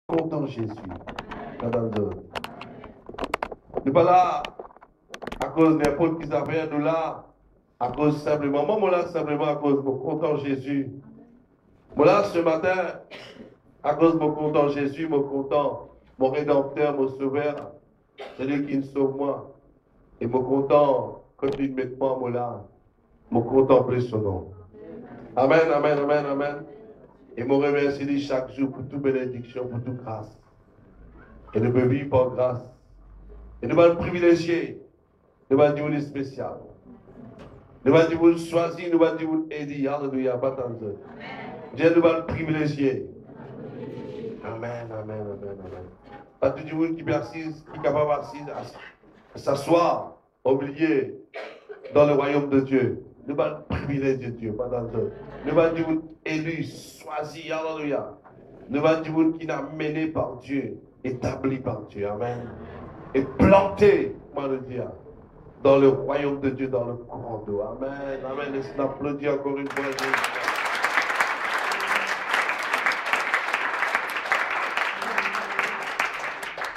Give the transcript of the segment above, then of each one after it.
content Jésus. Nous pas là à cause n'importe qui affaire, nous là à cause simplement, moi là simplement à cause de mon content Jésus. Moi là ce matin, à cause de mon content Jésus, mon content, mon rédempteur, mon sauveur, celui qui me sauve moi. Et mon content, continue de mettre moi là, mon contempler son nom. Amen, amen, amen, amen. Et me remercie chaque jour pour toute bénédiction, pour toute grâce. Et nous pouvons vivre par grâce. Et nous allons privilégier. Nous allons dire spécial. Nous allons dire choisir, nous allons dire aider. Alléluia, pas tant de. Dieu nous va privilégier. Amen, amen, amen, amen. Pas tout le monde qui est assise, qui est capable de s'asseoir, oublié dans le royaume de Dieu. Nous allons privilégier Dieu, pas tant de. Nous allons dire élu, choisi, alléluia. Nous allons dire qui est mené par Dieu, établi par Dieu. Amen. Et planté, moi le dire, dans le royaume de Dieu, dans le courant d'eau. Amen, amen. Laissez-nous applaudir encore une fois.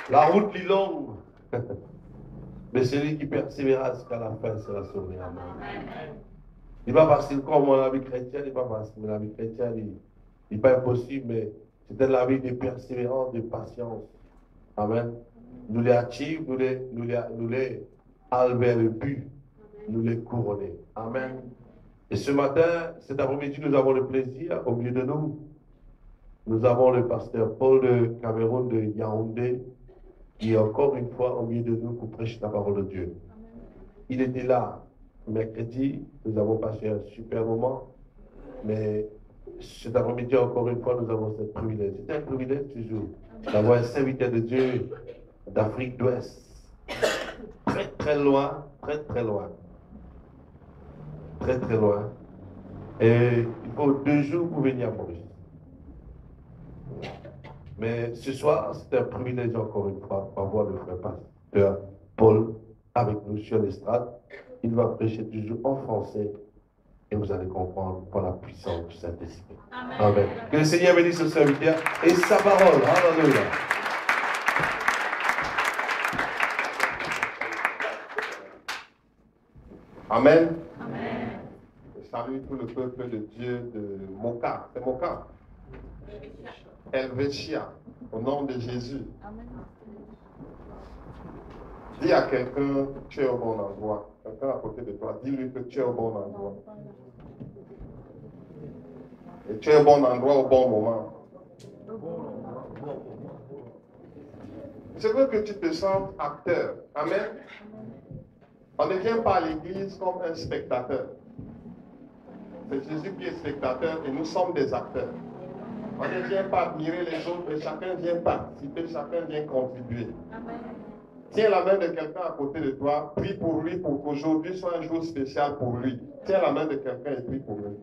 La route est longue, mais celui qui persévérera jusqu'à la fin sera sauvé. Amen. Il n'est pas facile comme la vie chrétienne, il n'est pas facile. La vie chrétienne, il n'est pas impossible, mais c'est la vie de persévérance, de patience. Amen. Nous les actifs, nous les enlever le but, nous les couronner. Amen. Et ce matin, cet après-midi, nous avons le plaisir, au milieu de nous, nous avons le pasteur Paul de Cameroun de Yaoundé, qui est encore une fois au milieu de nous pour prêcher la parole de Dieu. Il était là mercredi, nous avons passé un super moment, mais cet après-midi, encore une fois, nous avons ce privilège. C'est un privilège toujours d'avoir un serviteur de Dieu d'Afrique d'Ouest. Très très loin, très très loin. Très très loin. Et il faut 2 jours pour venir à Maurice. Mais ce soir, c'est un privilège encore une fois d'avoir le frère pasteur Paul avec nous sur l'estrade. Il va prêcher toujours en français et vous allez comprendre par la puissance du Saint-Esprit. Amen. Amen. Que le Seigneur bénisse ce serviteur et sa parole. Alléluia. Amen. Amen. Je salue tout le peuple de Dieu de Moka. C'est Moka. Helvetia, au nom de Jésus. Amen. Dis à quelqu'un, tu es au bon endroit. Quelqu'un à côté de toi, dis-lui que tu es au bon endroit. Et tu es au bon endroit au bon moment. Je veux que tu te sentes acteur. Amen. On ne vient pas à l'église comme un spectateur. C'est Jésus qui est spectateur et nous sommes des acteurs. On ne vient pas admirer les autres, mais chacun vient participer, chacun vient contribuer. Amen. Tiens la main de quelqu'un à côté de toi, prie pour lui pour qu'aujourd'hui soit un jour spécial pour lui. Tiens la main de quelqu'un et prie pour lui.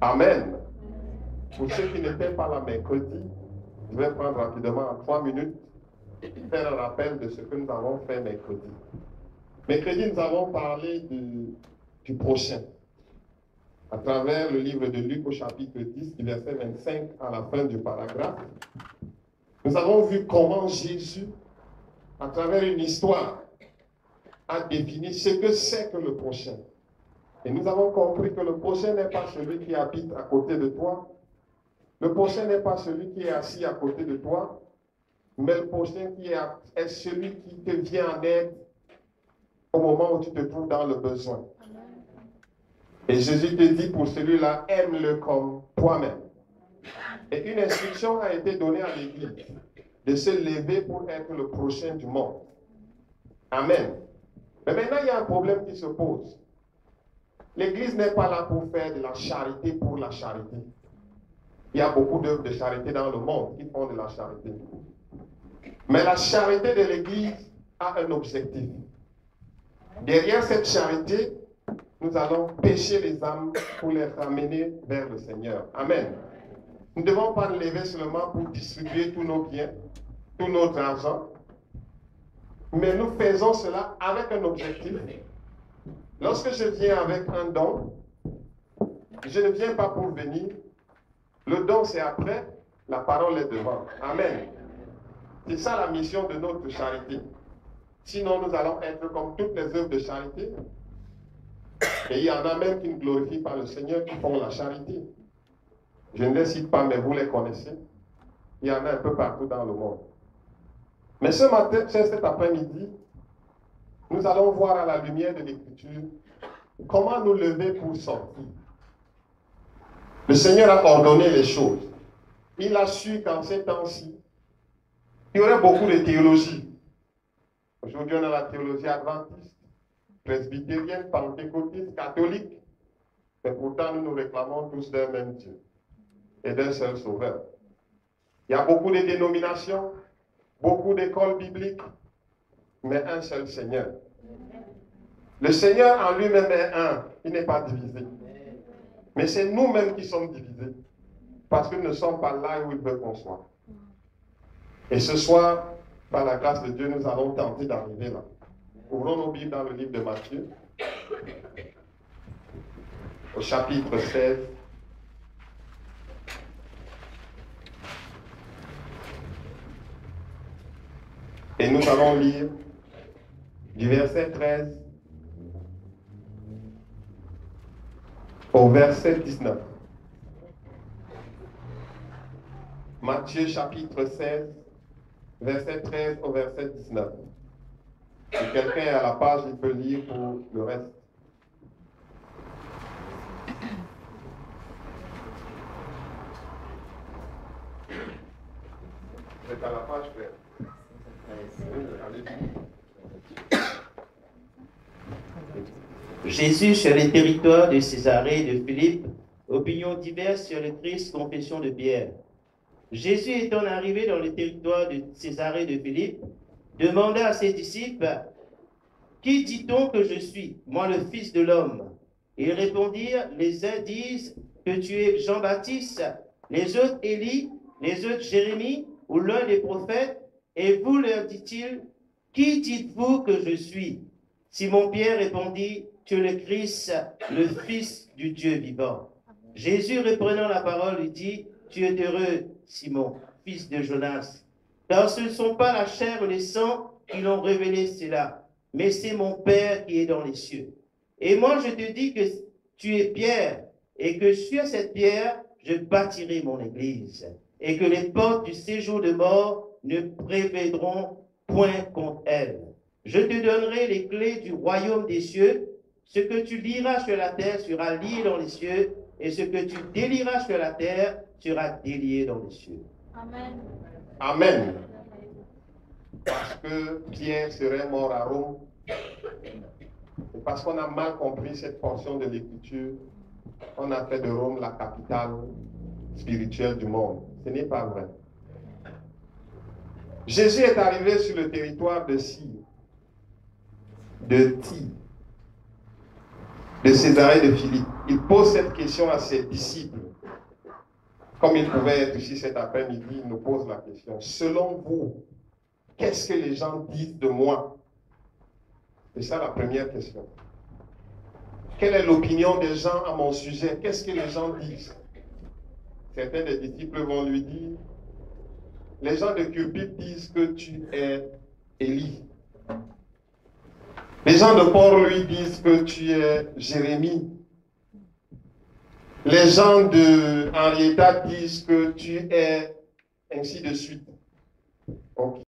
Amen. Pour ceux qui n'étaient pas là mercredi, je vais prendre rapidement en 3 minutes, faire un rappel de ce que nous avons fait mercredi. Mercredi, nous avons parlé du prochain, à travers le livre de Luc au chapitre 10, du verset 25 à la fin du paragraphe. Nous avons vu comment Jésus, à travers une histoire, a défini ce que c'est que le prochain. Et nous avons compris que le prochain n'est pas celui qui habite à côté de toi. Le prochain n'est pas celui qui est assis à côté de toi. Mais le prochain est celui qui te vient en aide au moment où tu te trouves dans le besoin. Et Jésus te dit pour celui-là, aime-le comme toi-même. Et une instruction a été donnée à l'Église de se lever pour être le prochain du monde. Amen. Mais maintenant, il y a un problème qui se pose. L'Église n'est pas là pour faire de la charité pour la charité. Il y a beaucoup d'œuvres de charité dans le monde qui font de la charité. Mais la charité de l'Église a un objectif. Derrière cette charité, nous allons pêcher les âmes pour les ramener vers le Seigneur. Amen. Nous ne devons pas nous lever seulement pour distribuer tous nos biens, tout notre argent, mais nous faisons cela avec un objectif. Lorsque je viens avec un don, je ne viens pas pour venir. Le don, c'est après, la parole est devant. Amen. C'est ça la mission de notre charité. Sinon, nous allons être comme toutes les œuvres de charité. Et il y en a même qui ne glorifient pas le Seigneur, qui font la charité. Je ne les cite pas, mais vous les connaissez. Il y en a un peu partout dans le monde. Mais ce matin, cet après-midi, nous allons voir à la lumière de l'Écriture comment nous lever pour sortir. Le Seigneur a ordonné les choses. Il a su qu'en ces temps-ci, il y aurait beaucoup de théologie. Aujourd'hui, on a la théologie adventiste, presbytérienne, pentecôtiste, catholique. Mais pourtant, nous nous réclamons tous d'un même Dieu et d'un seul Sauveur. Il y a beaucoup de dénominations, beaucoup d'écoles bibliques, mais un seul Seigneur. Le Seigneur en lui-même est un, il n'est pas divisé. Mais c'est nous-mêmes qui sommes divisés, parce que nous ne sommes pas là où il veut qu'on soit. Et ce soir, par la grâce de Dieu, nous allons tenter d'arriver là. Ouvrons nos Bibles dans le livre de Matthieu, au chapitre 16. Et nous allons lire du verset 13 au verset 19. Matthieu chapitre 16, verset 13 au verset 19. Si quelqu'un est à la page, il peut lire pour le reste. C'est à la page, frère. Jésus sur les territoires de Césarée et de Philippe, opinions diverses sur les tristes confessions de Pierre. Jésus étant arrivé dans le territoire de Césarée de Philippe, demanda à ses disciples, « Qui dit-on que je suis, moi le Fils de l'homme » Ils répondirent, « Les uns disent que tu es Jean-Baptiste, les autres Élie, les autres Jérémie ou l'un des prophètes. Et vous leur dit-il, qui dites-vous que je suis » Simon-Pierre répondit, « Tu es le Christ, le Fils du Dieu vivant. » Jésus reprenant la parole lui dit, « Tu es heureux, Simon, fils de Jonas, car ce ne sont pas la chair et le sang qui l'ont révélé cela, mais c'est mon Père qui est dans les cieux. Et moi je te dis que tu es Pierre, et que sur cette pierre je bâtirai mon église, et que les portes du séjour de mort ne prévaudront point contre elle. Je te donnerai les clés du royaume des cieux. Ce que tu liras sur la terre sera lié dans les cieux, et ce que tu délieras sur la terre sera délié dans les cieux. Amen. Amen. Parce que Pierre serait mort à Rome, et parce qu'on a mal compris cette portion de l'Écriture, on a fait de Rome la capitale spirituelle du monde. Ce n'est pas vrai. Jésus est arrivé sur le territoire de Tyr, de Césarée de Philippe. Il pose cette question à ses disciples. Comme il pouvait être ici cet après-midi, il nous pose la question. Selon vous, qu'est-ce que les gens disent de moi? C'est ça la première question. Quelle est l'opinion des gens à mon sujet? Qu'est-ce que les gens disent? Certains des disciples vont lui dire, les gens de Cupide disent que tu es Élie. Les gens de Port lui disent que tu es Jérémie. Les gens de Henrietta disent que tu es ainsi de suite. Donc,